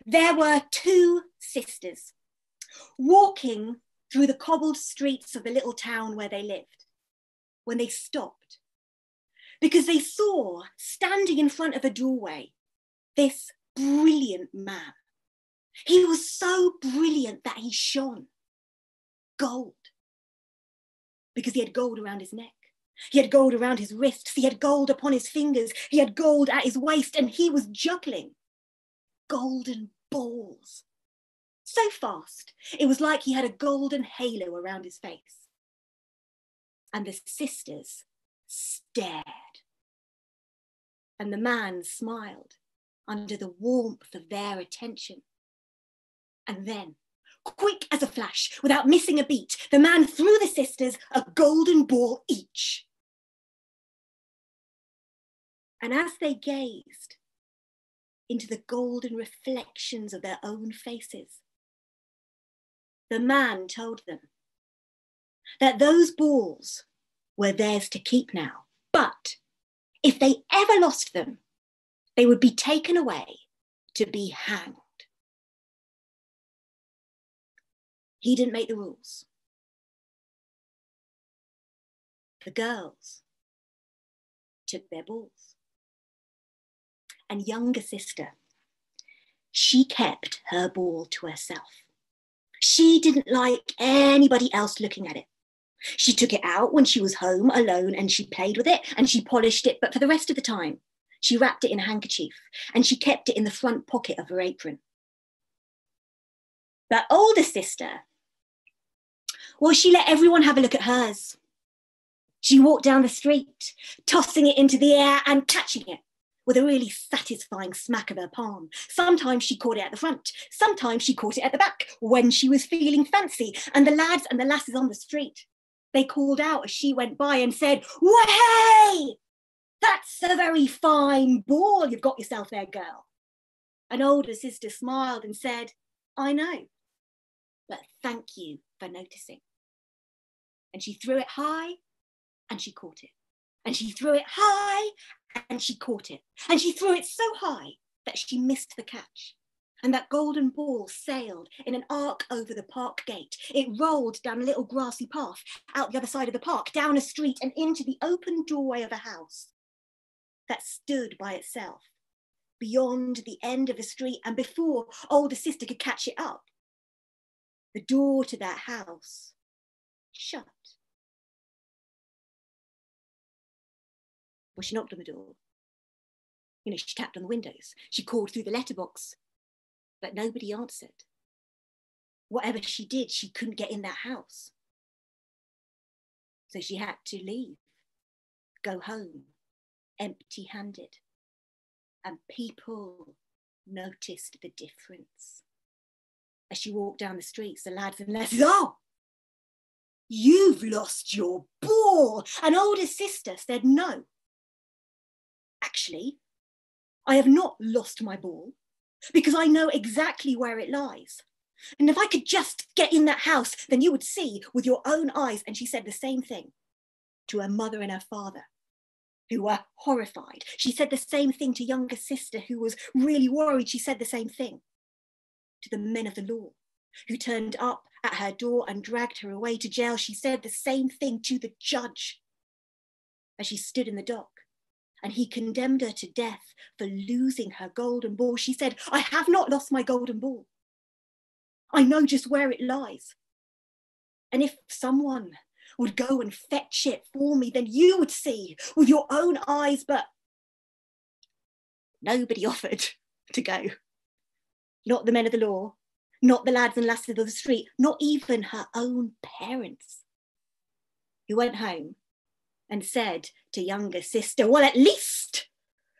there were two sisters walking through the cobbled streets of the little town where they lived when they stopped, because they saw standing in front of a doorway this brilliant man. He was so brilliant that he shone gold, because he had gold around his neck. He had gold around his wrists. He had gold upon his fingers. He had gold at his waist, and he was juggling golden balls so fast, it was like he had a golden halo around his face. And the sisters stared. And the man smiled under the warmth of their attention. And then, quick as a flash, without missing a beat, the man threw the sisters a golden ball each. And as they gazed into the golden reflections of their own faces, the man told them that those balls were theirs to keep now, but if they ever lost them, they would be taken away to be hanged. He didn't make the rules. The girls took their balls. And younger sister, she kept her ball to herself. She didn't like anybody else looking at it. She took it out when she was home alone and she played with it and she polished it, but for the rest of the time, she wrapped it in a handkerchief and she kept it in the front pocket of her apron. That older sister, well, she let everyone have a look at hers. She walked down the street, tossing it into the air and catching it with a really satisfying smack of her palm. Sometimes she caught it at the front. Sometimes she caught it at the back when she was feeling fancy. And the lads and the lasses on the street, they called out as she went by and said, "Way! That's a very fine ball you've got yourself there, girl." An older sister smiled and said, "I know, but thank you for noticing." And she threw it high and she caught it. And she threw it high and she caught it. And she threw it so high that she missed the catch. And that golden ball sailed in an arc over the park gate. It rolled down a little grassy path, out the other side of the park, down a street and into the open doorway of a house that stood by itself beyond the end of the street. And before older sister could catch it up, the door to that house shut. Well, she knocked on the door. You know, she tapped on the windows. She called through the letterbox, but nobody answered. Whatever she did, she couldn't get in that house. So she had to leave, go home, empty-handed. And people noticed the difference. As she walked down the streets, the lads and lasses, "Oh, you've lost your ball." An older sister said, "No. Actually, I have not lost my ball because I know exactly where it lies. And if I could just get in that house, then you would see with your own eyes." And she said the same thing to her mother and her father, who were horrified. She said the same thing to younger sister, who was really worried. She said the same thing to the men of the law, who turned up at her door and dragged her away to jail. She said the same thing to the judge as she stood in the dock. And he condemned her to death for losing her golden ball. She said, "I have not lost my golden ball. I know just where it lies. And if someone would go and fetch it for me, then you would see with your own eyes." But nobody offered to go. Not the men of the law, not the lads and lasses of the street, not even her own parents, who went home and said to younger sister, "Well, at least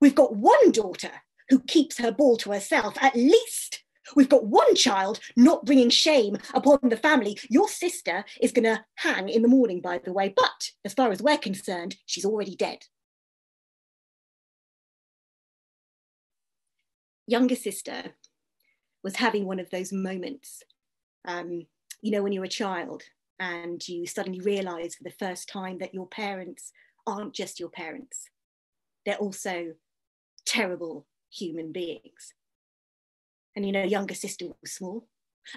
we've got one daughter who keeps her ball to herself. At least we've got one child not bringing shame upon the family. Your sister is going to hang in the morning, by the way, but as far as we're concerned, she's already dead." Younger sister was having one of those moments, you know, when you're a child and you suddenly realise for the first time that your parents aren't just your parents. They're also terrible human beings. And you know, younger sister was small,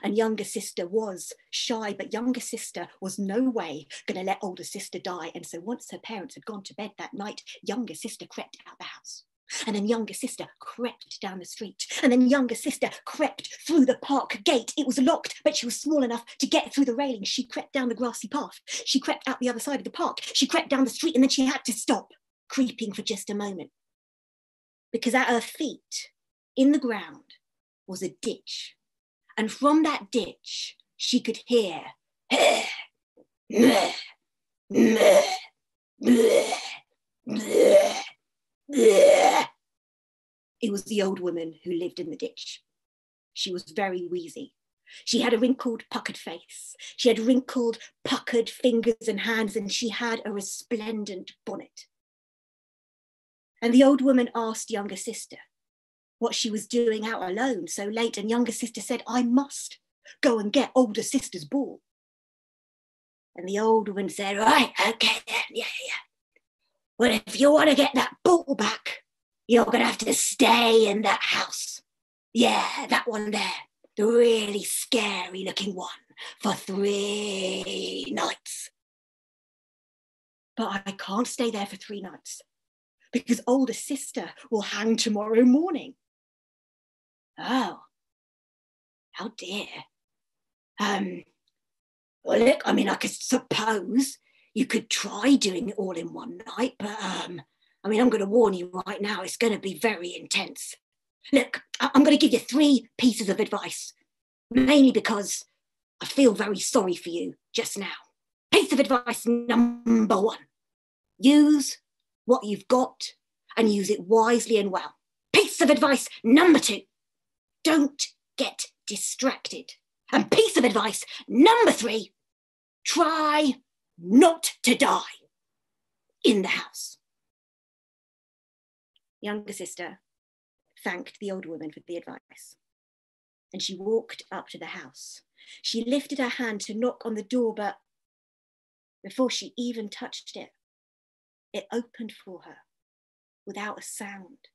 and younger sister was shy, but younger sister was no way going to let older sister die. And so once her parents had gone to bed that night, younger sister crept out the house. And then younger sister crept down the street. And then younger sister crept through the park gate. It was locked, but she was small enough to get through the railing. She crept down the grassy path. She crept out the other side of the park. She crept down the street, and then she had to stop creeping for just a moment. Because at her feet, in the ground, was a ditch. And from that ditch, she could hear, it was the old woman who lived in the ditch. She was very wheezy. She had a wrinkled, puckered face. She had wrinkled, puckered fingers and hands, and she had a resplendent bonnet. And the old woman asked younger sister what she was doing out alone so late, and younger sister said, I must go and get older sister's ball. And the old woman said, right, okay then, yeah. Well, if you want to get that ball back, you're going to have to stay in that house. Yeah, that one there, the really scary looking one, for 3 nights. But I can't stay there for 3 nights because older sister will hang tomorrow morning. Oh, how dear. Well, look, I mean, I could suppose you could try doing it all in one night, but I mean, I'm going to warn you right now, it's going to be very intense. Look, I'm going to give you 3 pieces of advice, mainly because I feel very sorry for you just now. Piece of advice number 1, use what you've got and use it wisely and well. Piece of advice number 2, don't get distracted. And piece of advice number 3, try not to die in the house. Younger sister thanked the old woman for the advice, and she walked up to the house. She lifted her hand to knock on the door, but before she even touched it, it opened for her without a sound.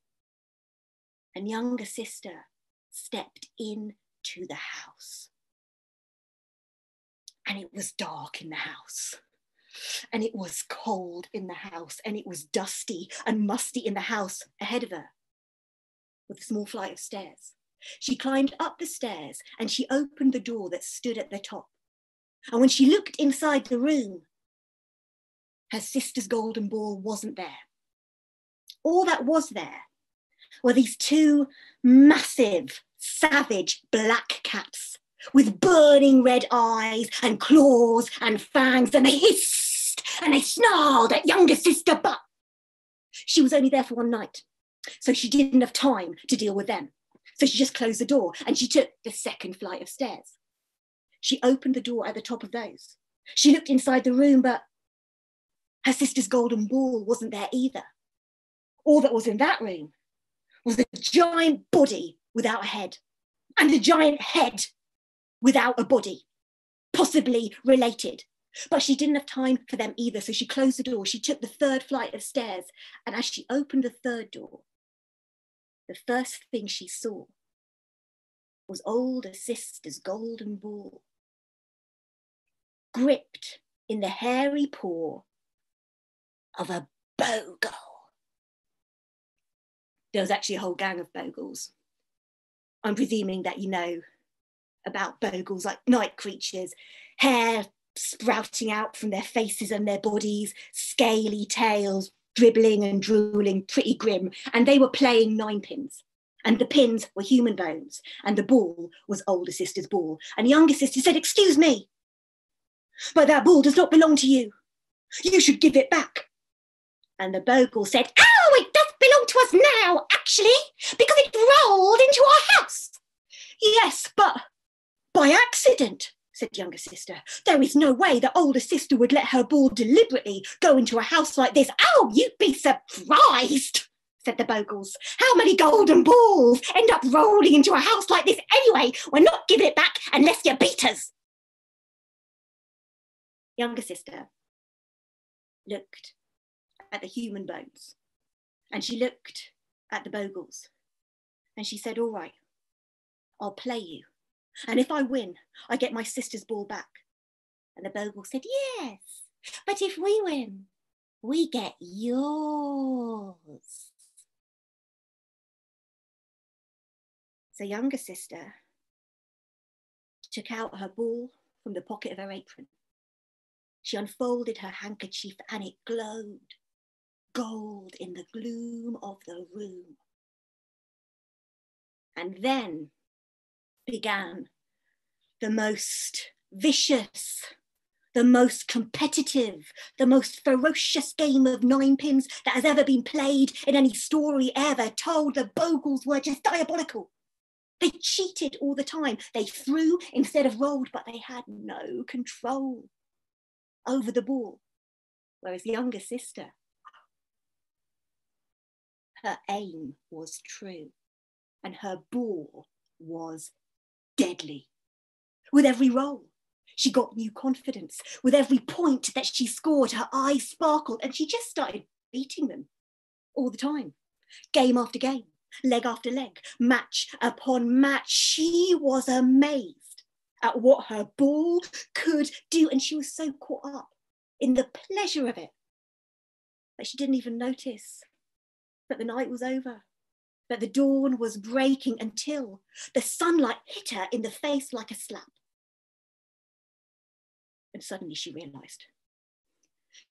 And younger sister stepped into the house. And it was dark in the house. And it was cold in the house. And it was dusty and musty in the house ahead of her, with a small flight of stairs. She climbed up the stairs and she opened the door that stood at the top. And when she looked inside the room, her sister's golden ball wasn't there. All that was there were these 2 massive, savage black cats with burning red eyes and claws and fangs, and they hissed and they snarled at younger sister, but she was only there for 1 night, so she didn't have time to deal with them. So she just closed the door and she took the 2nd flight of stairs. She opened the door at the top of those. She looked inside the room, but her sister's golden ball wasn't there either. All that was in that room was a giant body without a head, and a giant head without a body, possibly related. But she didn't have time for them either, so she closed the door. She took the 3rd flight of stairs, and as she opened the 3rd door, the first thing she saw was older sister's golden ball, gripped in the hairy paw of a bogle. There was actually a whole gang of bogles. I'm presuming that you know about bogles, like night creatures, hair sprouting out from their faces and their bodies, scaly tails, dribbling and drooling, pretty grim. And they were playing 9-pins. And the pins were human bones. And the ball was older sister's ball. And younger sister said, excuse me, but that ball does not belong to you. You should give it back. And the bogle said, oh, it does belong to us now, actually, because it rolled into our house. Yes, but by accident, said younger sister. There is no way that older sister would let her ball deliberately go into a house like this. Oh, you'd be surprised, said the bogles. How many golden balls end up rolling into a house like this anyway? We're not giving it back unless you beat us. Younger sister looked at the human bones, and she looked at the bogles, and she said, all right, I'll play you. And if I win, I get my sister's ball back. And the bogle said, yes, but if we win, we get yours. So younger sister took out her ball from the pocket of her apron. She unfolded her handkerchief and it glowed gold in the gloom of the room. And then began the most vicious, the most competitive, the most ferocious game of ninepins that has ever been played in any story ever told. The bogles were just diabolical. They cheated all the time. They threw instead of rolled, but they had no control over the ball. Whereas the younger sister, her aim was true and her ball was deadly. With every roll, she got new confidence. With every point that she scored, her eyes sparkled and she just started beating them all the time. Game after game, leg after leg, match upon match. She was amazed at what her ball could do. And she was so caught up in the pleasure of it that she didn't even notice that the night was over, that the dawn was breaking until the sunlight hit her in the face like a slap. And suddenly she realised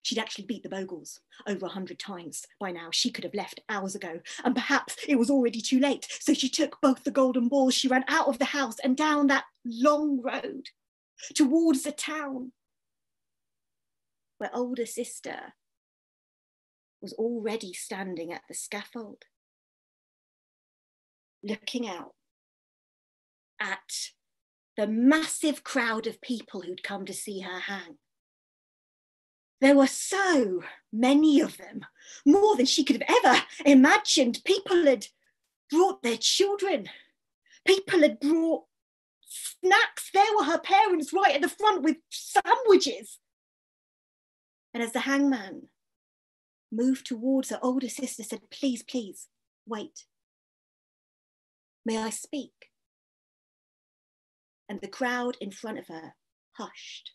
she'd actually beat the bogles over 100 times by now. She could have left hours ago, and perhaps it was already too late. So she took both the golden balls, she ran out of the house and down that long road towards the town, where older sister was already standing at the scaffold, looking out at the massive crowd of people who'd come to see her hang. There were so many of them, more than she could have ever imagined. People had brought their children. People had brought snacks. There were her parents right at the front with sandwiches. And as the hangman moved towards her, older sister said, please, please, wait. May I speak? And the crowd in front of her hushed,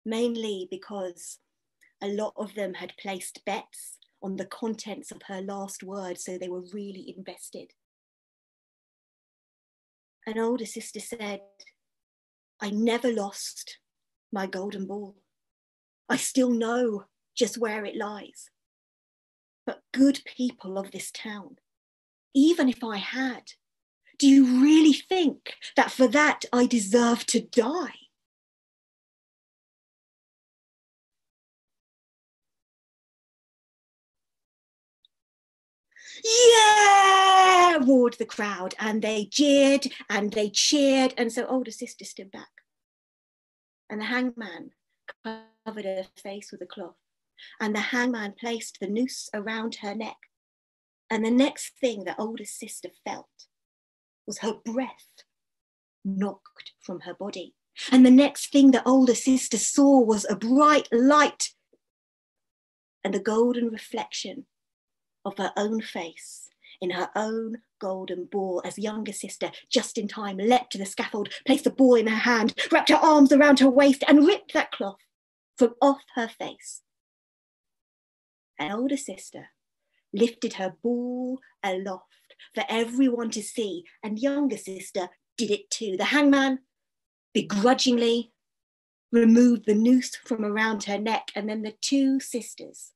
mainly because a lot of them had placed bets on the contents of her last words, so they were really invested. An older sister said, I never lost my golden ball. I still know just where it lies. But good people of this town, even if I had, do you really think that for that I deserve to die? Yeah, roared the crowd, and they jeered and they cheered. And so older sister stood back, and the hangman covered her face with a cloth, and the hangman placed the noose around her neck. And the next thing that older sister felt was her breath knocked from her body. And the next thing that older sister saw was a bright light and the golden reflection of her own face in her own golden ball, as younger sister, just in time, leapt to the scaffold, placed the ball in her hand, wrapped her arms around her waist and ripped that cloth from off her face. And older sister lifted her ball aloft for everyone to see, and younger sister did it too. The hangman begrudgingly removed the noose from around her neck, and then the two sisters,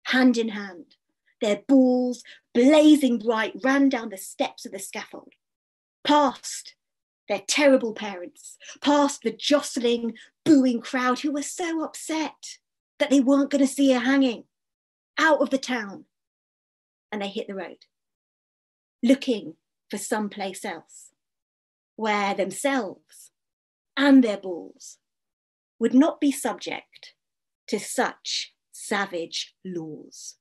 hand in hand, their balls blazing bright, ran down the steps of the scaffold, past their terrible parents, past the jostling, booing crowd who were so upset that they weren't going to see her hanging, out of the town. And they hit the road, looking for someplace else where themselves and their balls would not be subject to such savage laws.